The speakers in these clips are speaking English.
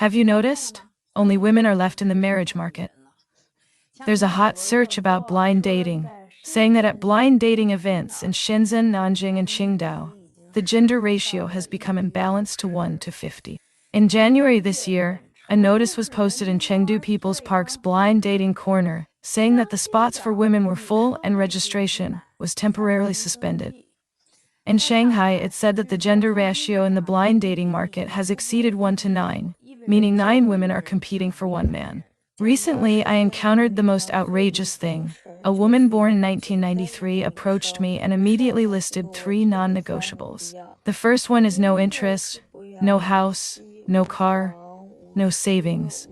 Have you noticed? Only women are left in the marriage market. There's a hot search about blind dating, saying that at blind dating events in Shenzhen, Nanjing, and Qingdao, the gender ratio has become imbalanced to 1 to 50. In January this year, a notice was posted in Chengdu People's Park's blind dating corner, saying that the spots for women were full and registration was temporarily suspended. In Shanghai, it said that the gender ratio in the blind dating market has exceeded 1 to 9, meaning 9 women are competing for 1 man. Recently, I encountered the most outrageous thing. A woman born in 1993 approached me and immediately listed 3 non-negotiables. The first one is no interest, no house, no car, no savings.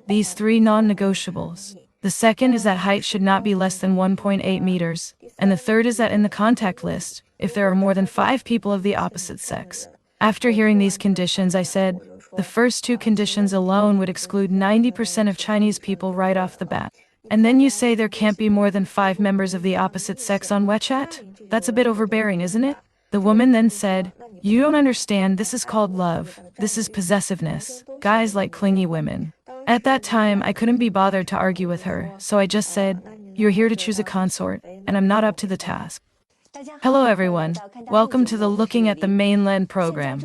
These 3 non-negotiables. The second is that height should not be less than 1.8 meters, and the third is that in the contact list, if there are more than 5 people of the opposite sex. After hearing these conditions, I said, the first 2 conditions alone would exclude 90% of Chinese people right off the bat. And then you say there can't be more than 5 members of the opposite sex on WeChat? That's a bit overbearing, isn't it? The woman then said, you don't understand, this is called love. This is possessiveness. Guys like clingy women. At that time, I couldn't be bothered to argue with her, so I just said, you're here to choose a consort, and I'm not up to the task. Hello everyone, welcome to the Looking at the Mainland program.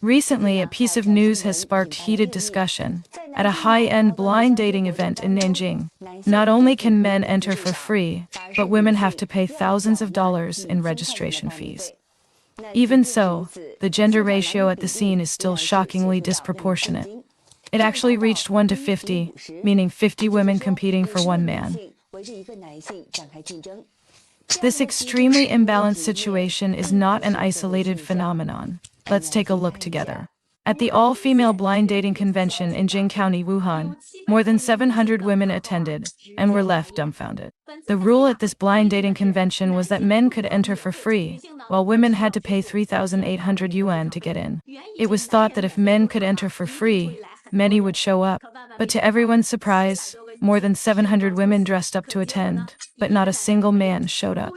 Recently, a piece of news has sparked heated discussion. At a high-end blind dating event in Nanjing, not only can men enter for free, but women have to pay thousands of dollars in registration fees. Even so, the gender ratio at the scene is still shockingly disproportionate. It actually reached 1 to 50, meaning 50 women competing for 1 man. This extremely imbalanced situation is not an isolated phenomenon. Let's take a look together. At the all-female blind dating convention in Jing County, Wuhan, more than 700 women attended and were left dumbfounded. The rule at this blind dating convention was that men could enter for free, while women had to pay 3,800 yuan to get in. It was thought that if men could enter for free, many would show up. But to everyone's surprise, more than 700 women dressed up to attend, but not a single man showed up.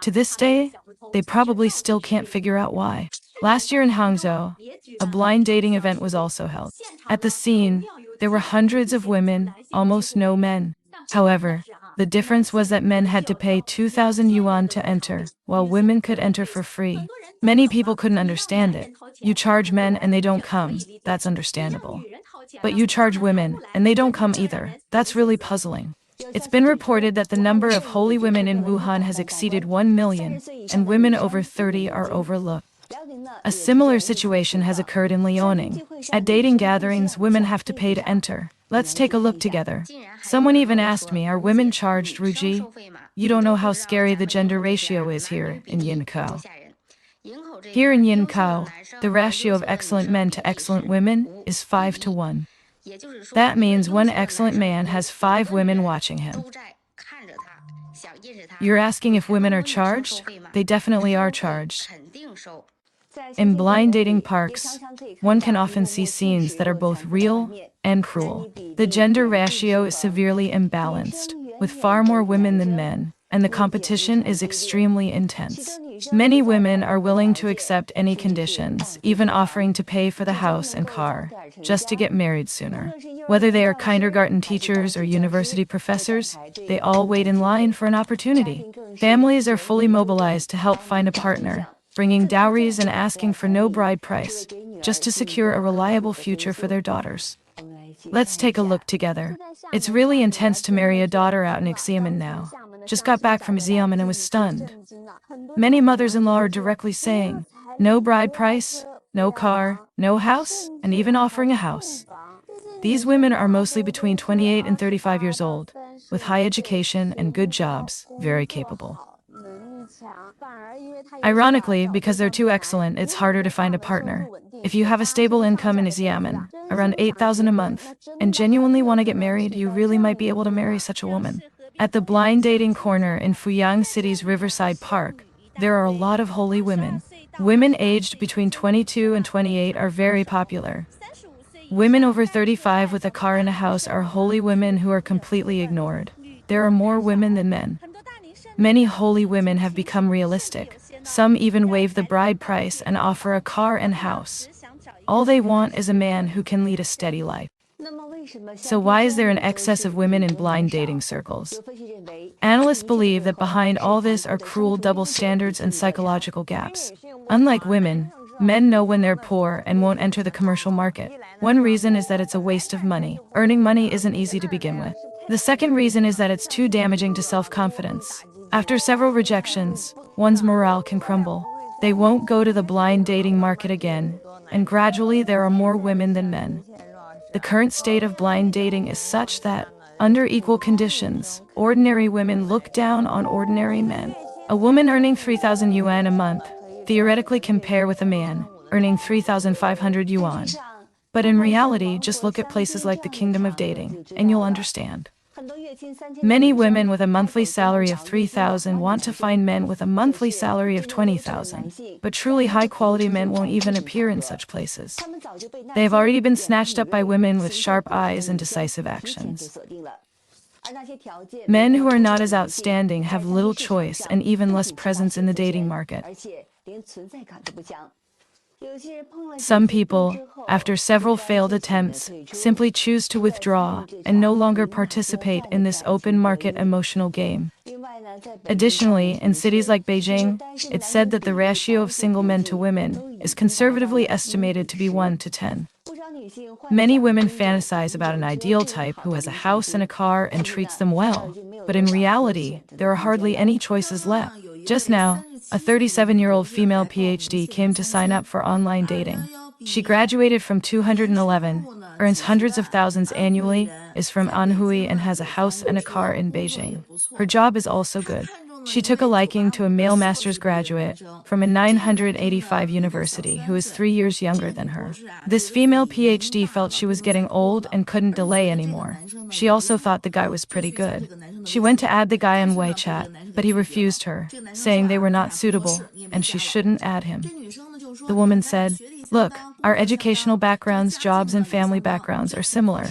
To this day, they probably still can't figure out why. Last year in Hangzhou, a blind dating event was also held. At the scene, there were hundreds of women, almost no men. However, the difference was that men had to pay 2,000 yuan to enter, while women could enter for free. Many people couldn't understand it. You charge men and they don't come, that's understandable. But you charge women, and they don't come either. That's really puzzling. It's been reported that the number of holy women in Wuhan has exceeded 1 million, and women over 30 are overlooked. A similar situation has occurred in Liaoning. At dating gatherings, women have to pay to enter. Let's take a look together. Someone even asked me, are women charged Ruji? You don't know how scary the gender ratio is here in Yinkao. Here in Yinkao, the ratio of excellent men to excellent women is 5 to 1. That means one excellent man has 5 women watching him. You're asking if women are charged? They definitely are charged. In blind dating parks, one can often see scenes that are both real and cruel. The gender ratio is severely imbalanced, with far more women than men, and the competition is extremely intense. Many women are willing to accept any conditions, even offering to pay for the house and car, just to get married sooner. Whether they are kindergarten teachers or university professors, they all wait in line for an opportunity. Families are fully mobilized to help find a partner, bringing dowries and asking for no bride price, just to secure a reliable future for their daughters. Let's take a look together. It's really intense to marry a daughter out in Xiamen now. Just got back from Xiamen and was stunned. Many mothers-in-law are directly saying, no bride price, no car, no house, and even offering a house. These women are mostly between 28 and 35 years old, with high education and good jobs, very capable. Ironically, because they're too excellent, it's harder to find a partner. If you have a stable income in Xiamen, around 8,000 a month, and genuinely want to get married, you really might be able to marry such a woman. At the blind dating corner in Fuyang City's Riverside Park, there are a lot of holy women. Women aged between 22 and 28 are very popular. Women over 35 with a car and a house are holy women who are completely ignored. There are more women than men. Many holy women have become realistic. Some even waive the bride price and offer a car and house. All they want is a man who can lead a steady life. So why is there an excess of women in blind dating circles? Analysts believe that behind all this are cruel double standards and psychological gaps. Unlike women, men know when they're poor and won't enter the commercial market. One reason is that it's a waste of money. Earning money isn't easy to begin with. The second reason is that it's too damaging to self-confidence. After several rejections, one's morale can crumble. They won't go to the blind dating market again, and gradually there are more women than men. The current state of blind dating is such that, under equal conditions, ordinary women look down on ordinary men. A woman earning 3,000 yuan a month theoretically can pair with a man earning 3,500 yuan. But in reality, just look at places like the Kingdom of Dating, and you'll understand. Many women with a monthly salary of 3,000 want to find men with a monthly salary of 20,000, but truly high-quality men won't even appear in such places. They have already been snatched up by women with sharp eyes and decisive actions. Men who are not as outstanding have little choice and even less presence in the dating market. Some people, after several failed attempts, simply choose to withdraw and no longer participate in this open market emotional game. Additionally, in cities like Beijing, it's said that the ratio of single men to women is conservatively estimated to be 1 to 10. Many women fantasize about an ideal type who has a house and a car and treats them well, but in reality, there are hardly any choices left. Just now, a 37-year-old female PhD came to sign up for online dating. She graduated from 211, earns hundreds of thousands annually, is from Anhui and has a house and a car in Beijing. Her job is also good. She took a liking to a male master's graduate from a 985 university who is 3 years younger than her. This female PhD felt she was getting old and couldn't delay anymore. She also thought the guy was pretty good. She went to add the guy on WeChat, but he refused her, saying they were not suitable and she shouldn't add him. The woman said, "Look, our educational backgrounds, jobs, and family backgrounds are similar."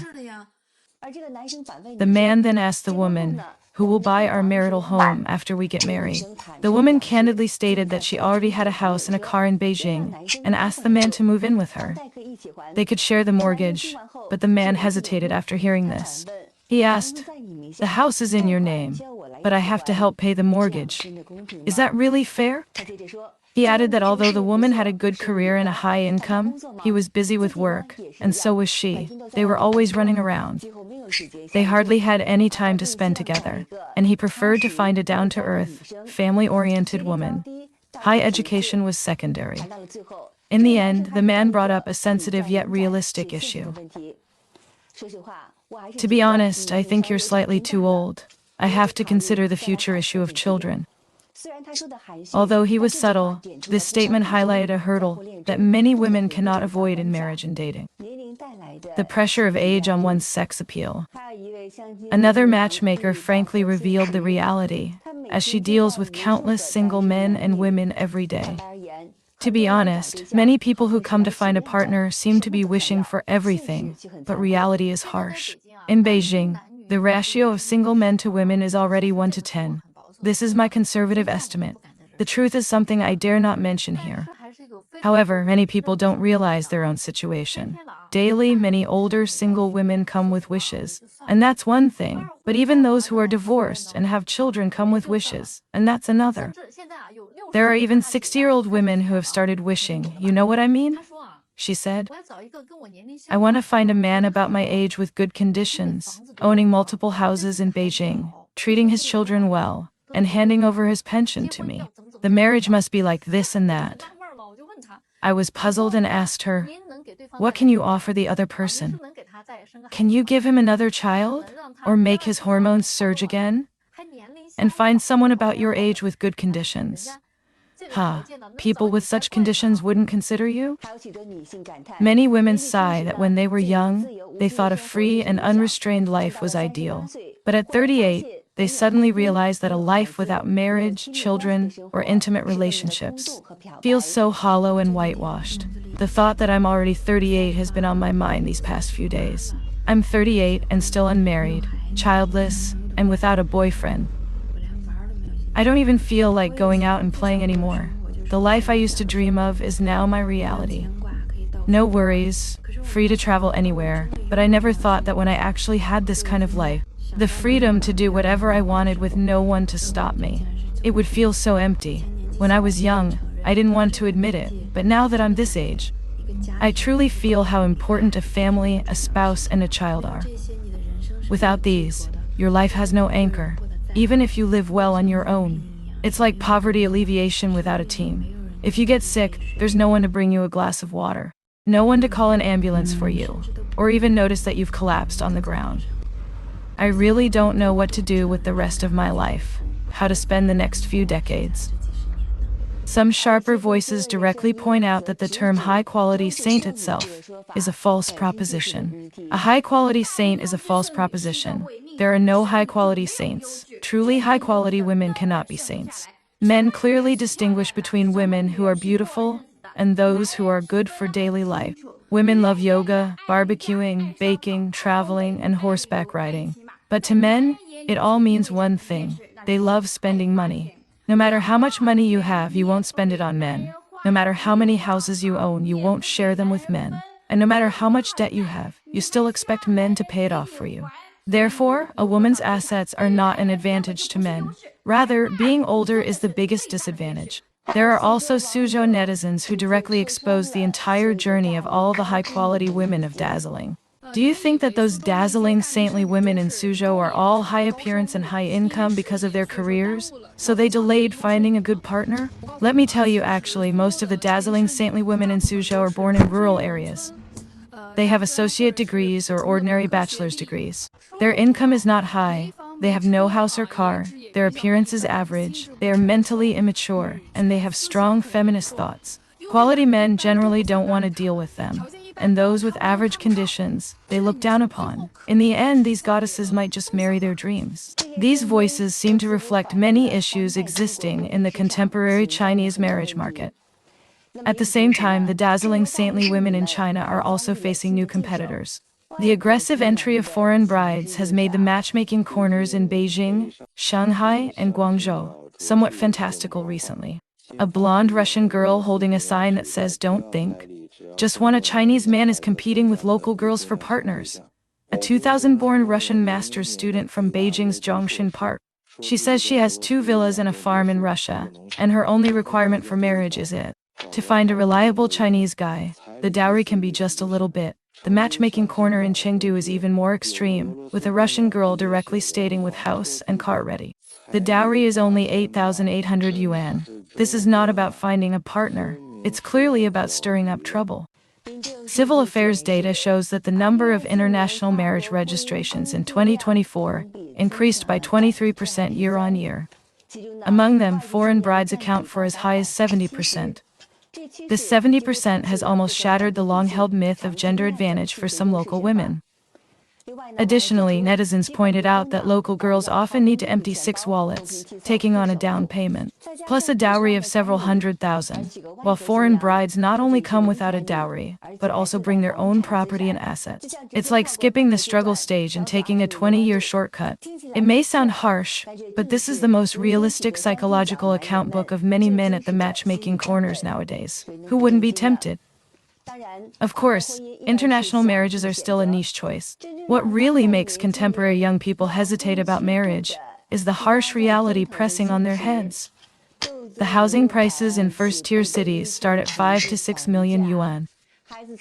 The man then asked the woman, "Who will buy our marital home after we get married?" The woman candidly stated that she already had a house and a car in Beijing and asked the man to move in with her. They could share the mortgage, but the man hesitated after hearing this. He asked, "The house is in your name, but I have to help pay the mortgage. Is that really fair?" He added that although the woman had a good career and a high income, he was busy with work, and so was she. They were always running around. They hardly had any time to spend together, and he preferred to find a down-to-earth, family-oriented woman. High education was secondary. In the end, the man brought up a sensitive yet realistic issue. "To be honest, I think you're slightly too old. I have to consider the future issue of children." Although he was subtle, this statement highlighted a hurdle that many women cannot avoid in marriage and dating: the pressure of age on one's sex appeal. Another matchmaker frankly revealed the reality, as she deals with countless single men and women every day. To be honest, many people who come to find a partner seem to be wishing for everything, but reality is harsh. In Beijing, the ratio of single men to women is already 1 to 10. This is my conservative estimate. The truth is something I dare not mention here. However, many people don't realize their own situation. Daily, many older single women come with wishes, and that's one thing. But even those who are divorced and have children come with wishes, and that's another. There are even 60-year-old women who have started wishing, you know what I mean? She said, "I want to find a man about my age with good conditions, owning multiple houses in Beijing, treating his children well, and handing over his pension to me. The marriage must be like this and that." I was puzzled and asked her, "What can you offer the other person? Can you give him another child? Or make his hormones surge again? And find someone about your age with good conditions? People with such conditions wouldn't consider you?" Many women sigh that when they were young, they thought a free and unrestrained life was ideal. But at 38, they suddenly realize that a life without marriage, children, or intimate relationships feels so hollow and whitewashed. The thought that I'm already 38 has been on my mind these past few days. I'm 38 and still unmarried, childless, and without a boyfriend. I don't even feel like going out and playing anymore. The life I used to dream of is now my reality. No worries, free to travel anywhere, but I never thought that when I actually had this kind of life, the freedom to do whatever I wanted with no one to stop me, it would feel so empty. When I was young, I didn't want to admit it, but now that I'm this age, I truly feel how important a family, a spouse, and a child are. Without these, your life has no anchor, even if you live well on your own. It's like poverty alleviation without a team. If you get sick, there's no one to bring you a glass of water, no one to call an ambulance for you, or even notice that you've collapsed on the ground. I really don't know what to do with the rest of my life, how to spend the next few decades. Some sharper voices directly point out that the term high-quality saint itself is a false proposition. A high-quality saint is a false proposition. There are no high-quality saints. Truly high-quality women cannot be saints. Men clearly distinguish between women who are beautiful and those who are good for daily life. Women love yoga, barbecuing, baking, traveling, and horseback riding. But to men, it all means one thing. They love spending money. No matter how much money you have, you won't spend it on men. No matter how many houses you own, you won't share them with men. And no matter how much debt you have, you still expect men to pay it off for you. Therefore, a woman's assets are not an advantage to men. Rather, being older is the biggest disadvantage. There are also Suzhou netizens who directly expose the entire journey of all the high-quality women of dazzling. Do you think that those dazzling, saintly women in Suzhou are all high appearance and high income because of their careers, so they delayed finding a good partner? Let me tell you, actually, most of the dazzling, saintly women in Suzhou are born in rural areas. They have associate degrees or ordinary bachelor's degrees. Their income is not high, they have no house or car, their appearance is average, they are mentally immature, and they have strong feminist thoughts. Quality men generally don't want to deal with them, and those with average conditions, they look down upon. In the end, these goddesses might just marry their dreams. These voices seem to reflect many issues existing in the contemporary Chinese marriage market. At the same time, the dazzling saintly women in China are also facing new competitors. The aggressive entry of foreign brides has made the matchmaking corners in Beijing, Shanghai, and Guangzhou somewhat fantastical recently. A blonde Russian girl holding a sign that says "Don't think. Just want a Chinese man" is competing with local girls for partners. A 2000-born Russian master's student from Beijing's Zhongshan Park. She says she has 2 villas and a farm in Russia, and her only requirement for marriage is it. To find a reliable Chinese guy, the dowry can be just a little bit. The matchmaking corner in Chengdu is even more extreme, with a Russian girl directly stating with house and car ready. The dowry is only 8,800 yuan. This is not about finding a partner, it's clearly about stirring up trouble. Civil affairs data shows that the number of international marriage registrations in 2024 increased by 23% year-on-year. Among them, foreign brides account for as high as 70%. This 70% has almost shattered the long-held myth of gender advantage for some local women. Additionally, netizens pointed out that local girls often need to empty 6 wallets, taking on a down payment, plus a dowry of several hundred thousand, while foreign brides not only come without a dowry, but also bring their own property and assets. It's like skipping the struggle stage and taking a 20-year shortcut. It may sound harsh, but this is the most realistic psychological account book of many men at the matchmaking corners nowadays. Who wouldn't be tempted? Of course, international marriages are still a niche choice. What really makes contemporary young people hesitate about marriage is the harsh reality pressing on their heads. The housing prices in first-tier cities start at 5 to 6 million yuan.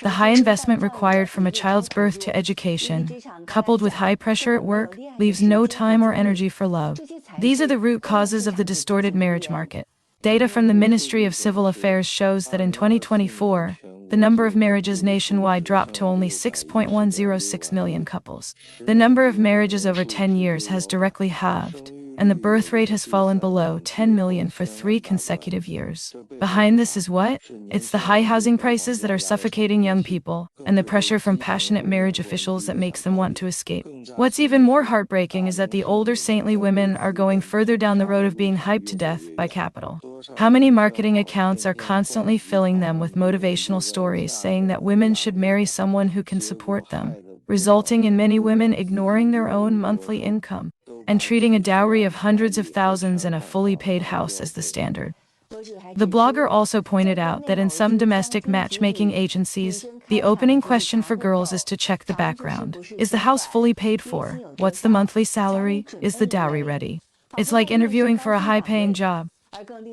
The high investment required from a child's birth to education, coupled with high pressure at work, leaves no time or energy for love. These are the root causes of the distorted marriage market. Data from the Ministry of Civil Affairs shows that in 2024, the number of marriages nationwide dropped to only 6.106 million couples. The number of marriages over 10 years has directly halved, and the birth rate has fallen below 10 million for 3 consecutive years. Behind this is what? It's the high housing prices that are suffocating young people, and the pressure from passionate marriage officials that makes them want to escape. What's even more heartbreaking is that the older saintly women are going further down the road of being hyped to death by capital. How many marketing accounts are constantly filling them with motivational stories saying that women should marry someone who can support them, resulting in many women ignoring their own monthly income and treating a dowry of hundreds of thousands and a fully paid house as the standard. The blogger also pointed out that in some domestic matchmaking agencies, the opening question for girls is to check the background. Is the house fully paid for? What's the monthly salary? Is the dowry ready? It's like interviewing for a high-paying job.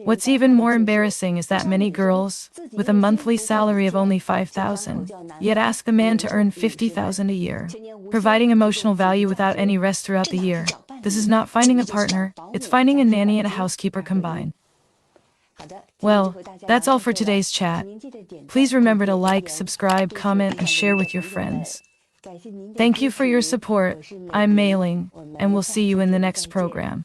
What's even more embarrassing is that many girls, with a monthly salary of only 5,000, yet ask the man to earn 50,000 a year, providing emotional value without any rest throughout the year. This is not finding a partner, it's finding a nanny and a housekeeper combined. Well, that's all for today's chat. Please remember to like, subscribe, comment, and share with your friends. Thank you for your support. I'm Mei Ling, and we'll see you in the next program.